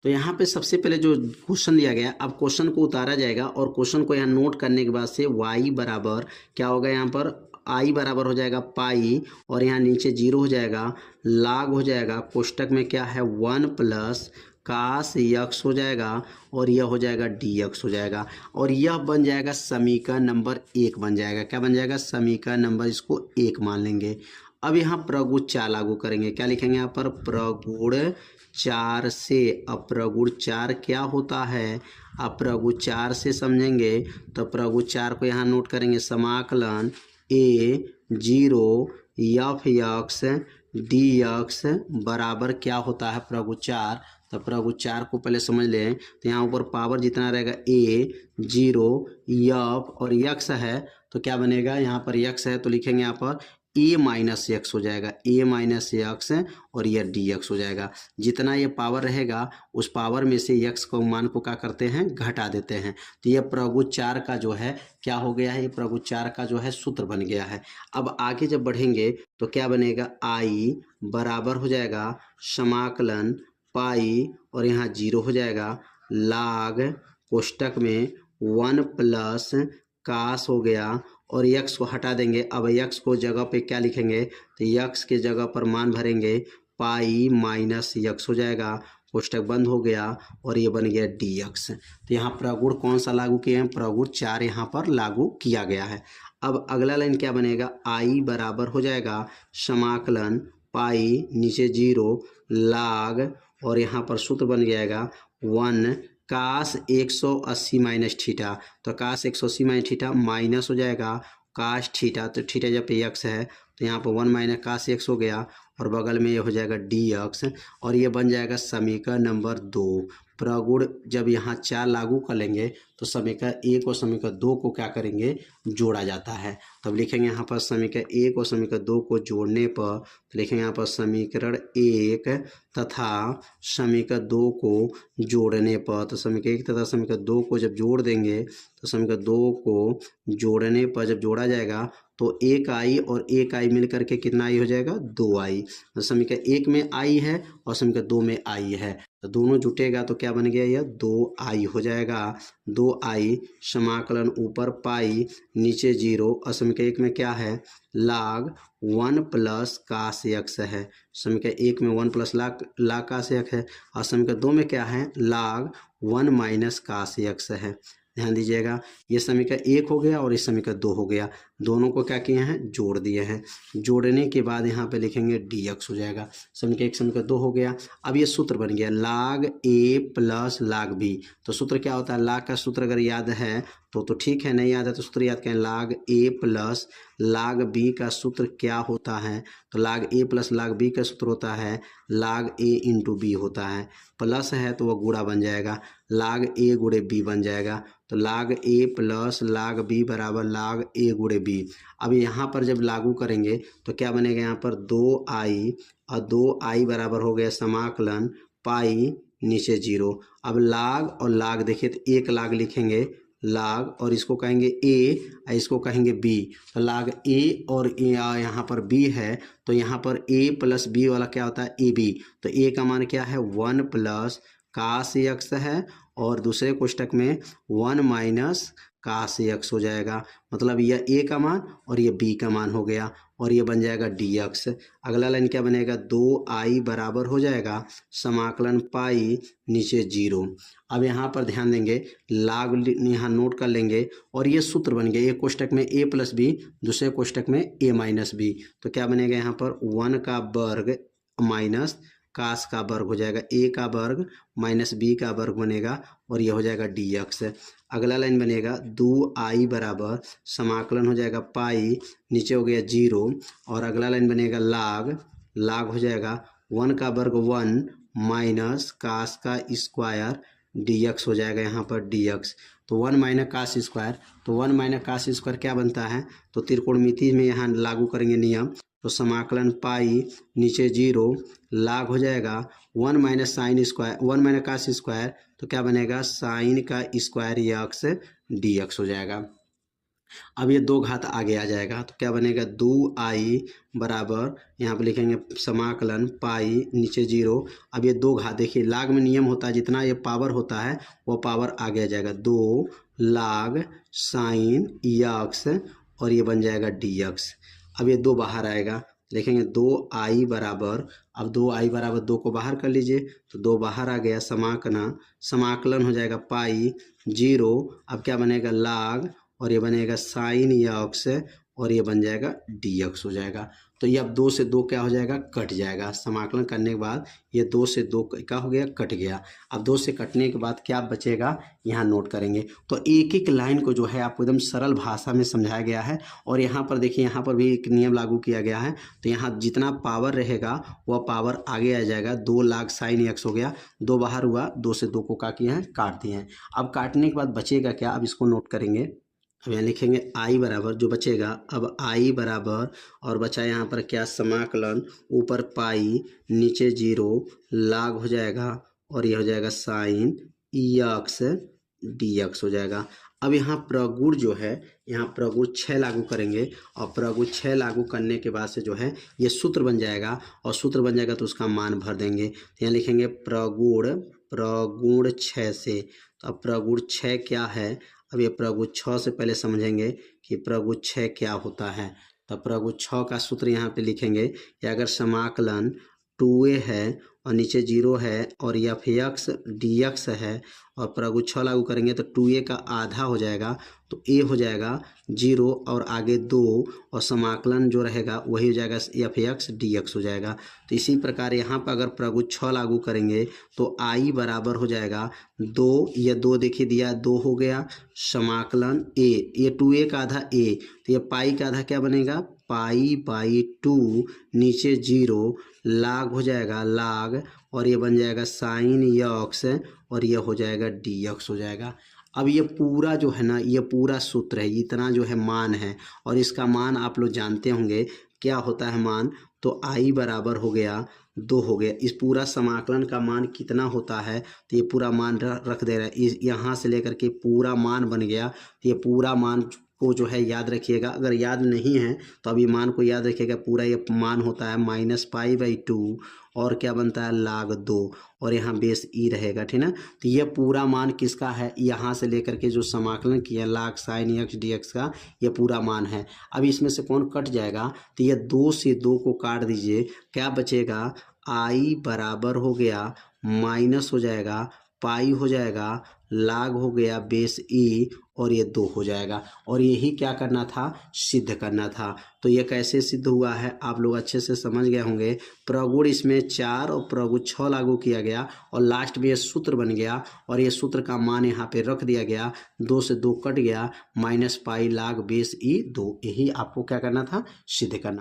तो यहाँ पे सबसे पहले जो क्वेश्चन दिया गया, अब क्वेश्चन को उतारा जाएगा और क्वेश्चन को यहाँ नोट करने के बाद से y बराबर क्या होगा, यहाँ पर i बराबर हो जाएगा पाई और यहाँ नीचे 0 हो जाएगा, लाग हो जाएगा, कोष्टक में क्या है 1 प्लस कास यक्स हो जाएगा और यह हो जाएगा dx हो जाएगा और यह बन जाएगा समीकरण नंबर 1 बन जाएगा। क्या बन जाएगा, समीकरण नंबर इसको 1 मान लेंगे। अब यहाँ प्रगुण 4 लागू करेंगे, क्या लिखेंगे यहाँ पर प्रगुण 4 से। अब प्रगुण 4 क्या होता है, अब प्रगुण 4 से समझेंगे तो प्रगुण 4 को यहाँ नोट करेंगे, समाकलन a0 F x D x बराबर क्या होता है प्रगुण 4। तो प्रगुण 4 को पहले समझ लें तो यहाँ ऊपर पावर जितना रहेगा a0 एफ और यक्स है तो क्या बनेगा, यहाँ पर यक्स है तो लिखेंगे यहाँ पर a माइनस एक्स हो जाएगा, a माइनस एक्स और यह डी एक्स हो जाएगा। जितना ये पावर रहेगा उस पावर में से एक्स को मान को क्या करते हैं, घटा देते हैं। तो यह प्रगुण 4 का जो है क्या हो गया है, ये प्रगुण 4 का जो है सूत्र बन गया है। अब आगे जब बढ़ेंगे तो क्या बनेगा, आई बराबर हो जाएगा समाकलन पाई और यहाँ 0 हो जाएगा, लाग कोष्टक में 1 प्लस कास हो गया और यक्स को हटा देंगे। अब यक्स को जगह पे क्या लिखेंगे, तो यक्स के जगह पर मान भरेंगे, पाई माइनस यक्स हो जाएगा, कोष्टक बंद हो गया और ये बन गया डी एक्स। तो यहाँ प्रगुण कौन सा लागू किए हैं, प्रगुण 4 यहाँ पर लागू किया गया है। अब अगला लाइन क्या बनेगा, आई बराबर हो जाएगा समाकलन पाई नीचे 0 लाग और यहाँ पर सूत्र बन जाएगा 1 कास 180 माइनस थीटा। तो कास 180 माइनस थीटा माइनस हो जाएगा कास थीटा, तो थीटा जब पे एक्स है तो यहाँ पर 1 माइनस कास एक्स हो गया और बगल में ये हो जाएगा डी एक्स और ये बन जाएगा समीकरण नंबर 2। प्रगुण जब यहाँ 4 लागू कर लेंगे तो समीकरण 1 और समीकरण 2 को क्या करेंगे, जोड़ा जाता है। तब लिखेंगे यहाँ पर समीकरण 1 और समीकरण 2 को जोड़ने पर तो लिखेंगे यहाँ पर समीकरण 1 तथा समीकरण 2 को जोड़ने पर, तो समीकरण 1 तथा समीकरण 2 को जब जोड़ देंगे तो समीकरण 2 को जोड़ने पर जब जोड़ा जाएगा तो 1 आई और 1 आई मिल करके कितना आई हो जाएगा, 2 आई। तो समीकरण 1 में आई है और समीकरण 2 में आई है तो दोनों जुटेगा तो क्या बन गया, यह 2 आई हो जाएगा। 2 आई समाकलन ऊपर पाई नीचे 0 और समीकरण 1 में क्या है, लाग 1 प्लस कास एक्स है। समीकरण 1 में 1 प्लस लाग कास एक्स है और समीकरण 2 में क्या है, लाग 1 माइनस कास एक्स है। ध्यान दीजिएगा, ये समीकरण 1 हो गया और इस समीकरण 2 हो गया, दोनों को क्या किए हैं, जोड़ दिए हैं। जोड़ने के बाद यहाँ पे लिखेंगे डी एक्स हो जाएगा, समीकरण 1 समीकरण 2 हो गया। अब ये सूत्र बन गया लाग ए प्लस लाग बी। तो सूत्र क्या होता है, लाग का सूत्र अगर याद है तो ठीक है, नहीं याद है तो सूत्र याद करें, लाग ए प्लस लाग बी का सूत्र क्या होता है, तो लाग ए प्लस लाग बी का सूत्र होता है लाग ए इंटू बी होता है। प्लस है तो वह गुणा बन जाएगा, लाग ए गुणे बी बन जाएगा। तो लाग ए प्लस लाग बी बराबर लाग ए गुणे बी। अब यहाँ पर जब लागू करेंगे तो क्या बनेगा, यहाँ पर 2 आई और 2 आई बराबर हो गया समाकलन पाई नीचे 0। अब लाग और लाग देखिए तो 1 लाग लिखेंगे, लाग और इसको कहेंगे ए और इसको कहेंगे बी। तो लाग ए और यहाँ पर बी है तो यहाँ पर ए प्लस बी वाला क्या होता है, ए बी। तो ए का मान क्या है, 1 प्लस कास एक्स है और दूसरे कोष्टक में 1 माइनस कास एक्स हो जाएगा। मतलब यह ए का मान और ये बी का मान हो गया और ये बन जाएगा डी एक्स। अगला लाइन क्या बनेगा, 2 आई बराबर हो जाएगा समाकलन पाई नीचे 0। अब यहाँ पर ध्यान देंगे, लाग यहाँ नोट कर लेंगे और ये सूत्र बन गया, एक कोष्टक में a प्लस बी, दूसरे कोष्टक में a माइनस बी। तो क्या बनेगा, यहाँ पर 1 का वर्ग माइनस कास का वर्ग हो जाएगा, a का वर्ग माइनस b का वर्ग बनेगा और यह हो जाएगा डी एक्स। अगला लाइन बनेगा 2 आई बराबर समाकलन हो जाएगा पाई नीचे हो गया 0 और अगला लाइन बनेगा लाग, लाग हो जाएगा 1 का वर्ग 1 माइनस कास का स्क्वायर डी एक्स हो जाएगा, यहाँ पर डी एक्स। तो 1 माइनस कास स्क्वायर, तो 1 माइनस कास स्क्वायर क्या बनता है, तो त्रिकोणमिति में यहाँ लागू करेंगे नियम। तो समाकलन पाई नीचे 0 लाग हो जाएगा 1 minus sine square, 1 minus cos square, तो क्या बनेगा साइन का स्क्वायर एक्स डी एक्स हो जाएगा। अब ये 2 घात आगे आ जाएगा तो क्या बनेगा 2i बराबर यहाँ पे लिखेंगे समाकलन पाई नीचे 0। अब ये 2 घात देखिए लाग में नियम होता है जितना ये पावर होता है वो पावर आगे आ जाएगा 2 लाग साइन यक्स और ये बन जाएगा dx। अब ये 2 बाहर आएगा लिखेंगे 2i बराबर, अब 2i बराबर 2 को बाहर कर लीजिए तो 2 बाहर आ गया समाकलन हो जाएगा पाई 0। अब क्या बनेगा लाग और ये बनेगा साइन यक्स और ये बन जाएगा dx हो जाएगा। तो ये अब 2 से 2 क्या हो जाएगा कट जाएगा। समाकलन करने के बाद ये 2 से 2 क्या हो गया कट गया। अब 2 से कटने के बाद क्या बचेगा यहाँ नोट करेंगे। तो एक एक लाइन को जो है आपको एकदम सरल भाषा में समझाया गया है और यहाँ पर देखिए यहाँ पर भी एक नियम लागू किया गया है। तो यहाँ जितना पावर रहेगा वह पावर आगे आ जाएगा। 2 लाख साइन एक्स हो गया, 2 बाहर हुआ, 2 से 2 को क्या किए हैं काट दिए हैं। अब काटने के बाद बचेगा क्या, अब इसको नोट करेंगे। अब यहाँ लिखेंगे i बराबर जो बचेगा, अब i बराबर और बचा यहाँ पर क्या समाकलन ऊपर पाई नीचे 0 लाग हो जाएगा और ये हो जाएगा साइन यक्स dx हो जाएगा। अब यहाँ प्रगुण जो है यहाँ प्रगुण 6 लागू करेंगे और प्रगुण 6 लागू करने के बाद से जो है ये सूत्र बन जाएगा और सूत्र बन जाएगा तो उसका मान भर देंगे। तो यहाँ लिखेंगे प्रगुण 6 से। तो अब प्रगुण 6 क्या है, अब ये प्रगुण 6 से पहले समझेंगे कि प्रगुण 6 क्या होता है। तो प्रगुण 6 का सूत्र यहाँ पे लिखेंगे कि अगर समाकलन 2a है और नीचे 0 है और एफ एक्स dx है और प्रगुण 6 लागू करेंगे तो 2a का आधा हो जाएगा तो a हो जाएगा 0 और आगे 2 और समाकलन जो रहेगा वही हो जाएगा एफ एक्स dx हो जाएगा। तो इसी प्रकार यहाँ पर अगर प्रगुण 6 लागू करेंगे तो i बराबर हो जाएगा 2, ये 2 देखिए दिया 2 हो गया समाकलन a, ये 2a का आधा a तो ये पाई का आधा क्या बनेगा पाई बाई 2 नीचे 0 लाग हो जाएगा लाग और ये बन जाएगा साइन यक्स और ये हो जाएगा dx हो जाएगा। अब ये पूरा जो है ना ये पूरा सूत्र है, इतना जो है मान है और इसका मान आप लोग जानते होंगे क्या होता है मान। तो i बराबर हो गया 2 हो गया। इस पूरा समाकलन का मान कितना होता है तो ये पूरा मान रख दे रहा है, इस यहाँ से लेकर के पूरा मान बन गया। तो ये पूरा मान को जो है याद रखिएगा, अगर याद नहीं है तो अभी मान को याद रखिएगा। पूरा ये मान होता है -π/2 और क्या बनता है लाग 2 और यहाँ बेस ई रहेगा, ठीक ना। तो ये पूरा मान किसका है, यहाँ से लेकर के जो समाकलन किया लाग साइन एक्स dx का ये पूरा मान है। अब इसमें से कौन कट जाएगा तो ये 2 से 2 को काट दीजिए, क्या बचेगा i बराबर हो गया माइनस हो जाएगा पाई हो जाएगा लाग हो गया बेस ई और ये 2 हो जाएगा। और यही क्या करना था सिद्ध करना था। तो ये कैसे सिद्ध हुआ है आप लोग अच्छे से समझ गए होंगे। प्रगुण इसमें 4 और प्रगुण 6 लागू किया गया और लास्ट में ये सूत्र बन गया और ये सूत्र का मान यहाँ पे रख दिया गया, 2 से 2 कट गया -π लाग बेस ई 2। यही आपको क्या करना था सिद्ध करना।